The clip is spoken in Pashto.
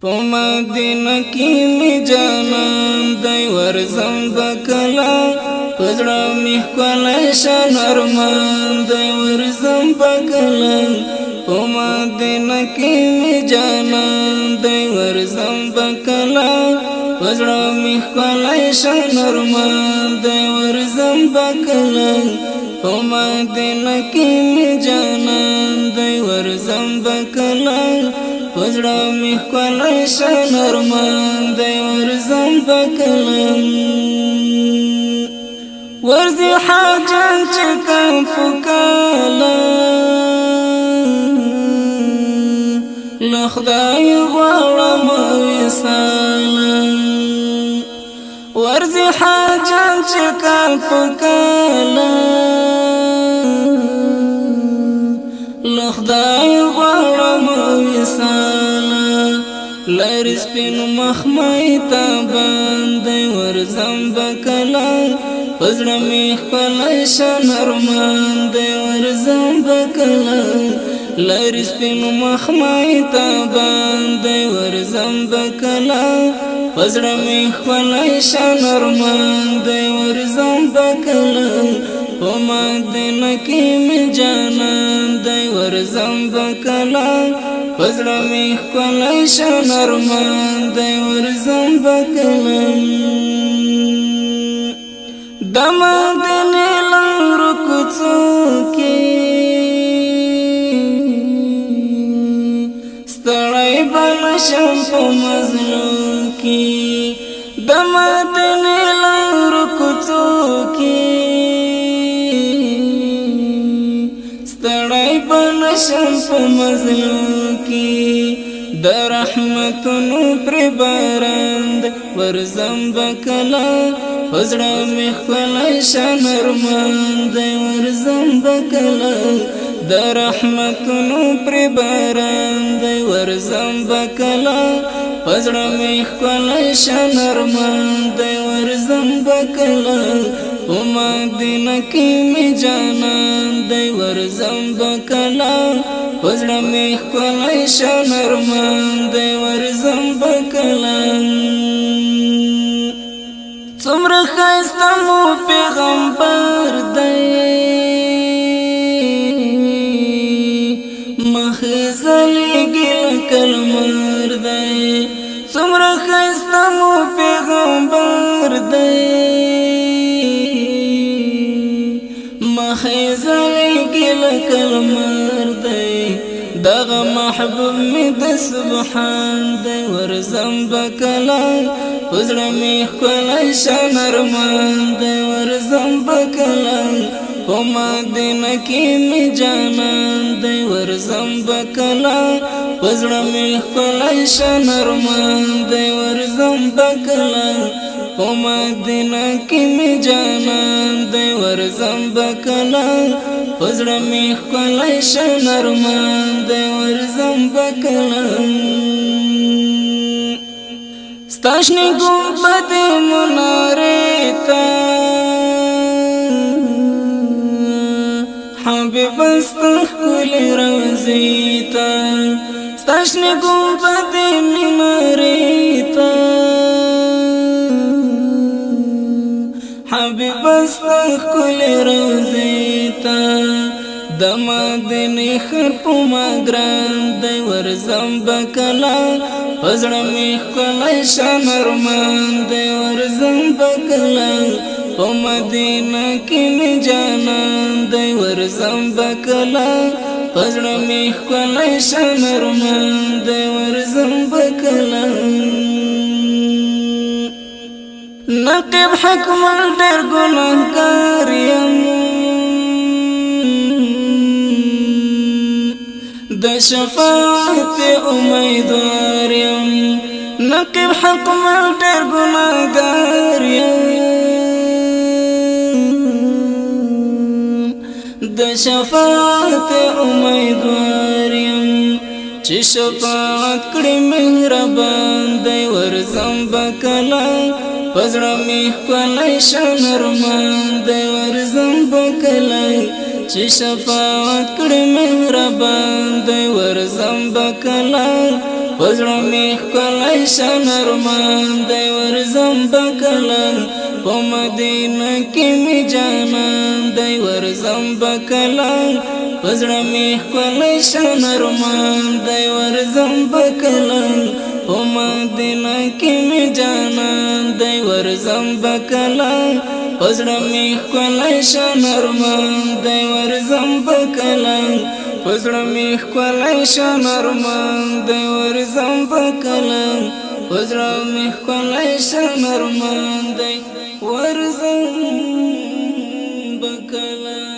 په مدینه کې می جانان دی ورزم بکلا پزړه می کولای شان ارمان دی ورزم بکلا په مدینه کې می جانان دی ورزم بکلا پزړه می کولای شان ارمان دی ورزم بکلا په مدینه کې می جانان دی ورزم بکلا پزړه می کولای شان ارمان دی ورزم بکلا ورزي حاجان چې کوم پکاله لخدای غواړم وصاله ورزي حاجان چې کوم پکاله لخدای غواړم وصاله لارس پین مخمای تا باندې ورزم بکلا پزړه می خپل شان ارمان دی ورزم بکلا لارس پین مخمای تا باندې ورزم بکلا پزړه می خپل شان ارمان دی ورزم بکلا په مدینه کې می جانان دی ورزم بکلا پزړه می خپل شان ارمان دی ورزم بکلا د مدینه لار کوڅو کې ستړی بنشم په مزلو کې د مدینه لار کوڅو کې ستړی بنشم په مزلو کې د رحمتونو پر بارند ورزم بکلا پزړه می خپل شان ارمان دی ورزم بکلا د رحمتونو پر بارند ورزم بکلا پزړه می خپل شان ارمان دی ورزم بکلا په مدینه کې می جانان دی ورزم بکلا پزړه می خپل شان ارمان دی ورزم بکلا څومره ښایسته مو پیغمبر دی مخې ځلېږي لکه لمر دی څومره ښایسته مو پیغمبر دی مخې ځلېږي لکه لمر دی دغه محبوب می د سبحان دی ورزم بکلا پزړه می ښکلی شان ارمان دی ورزم بکلا په مدینه کې می جانان دی ورزم بکلا پزړه می ښکلی شان ارمان دی ورزم بکلا په مدینه کې می جانان دی ورزم بکلا پزړه می ښکلی شان ارمان دی ورزم بکلا ستاشنی گنبد مناره تا حبیب استخ کل روزی تا ستاشنی گنبد مناره تا حبیب استخ کل روزی تا د مدینه خر په مګران دی ورزم بکلا پزړه می ښکلی شان ارمان دی ورزم بکلا په مدینه کې می جانان دی ورزم بکلا پزړه می ښکلی شان ارمان دی ورزم بکلا نقیب حکمل ډېر ګناهګار یم د شفاعت امیدوار یم نقیب حق مل ډېر ګناهګار یم د شفاعت امیدوار یم چې شفاعت کړي مهربان دی ورزم بکلا پزړه می ښکلی شان ارمان دی ورزم بکلا چې شفاعت کړي مهربان دی ورزم بکلا پزړه می ښکلی شنرمان دی ورځم بکله په مدینه کې می جانان دی ورځم بکله پزړه می ښکلی شنرمان دی ورځم بکله په مدینه کې می جانان دی ورځم بکله پزړه می ښکلی شنرمان دی ورځم بکله پزړه می ښکلی شنرمان دی ورځم بکله پزړه می ښکلی شنرمان دی ورځم بکله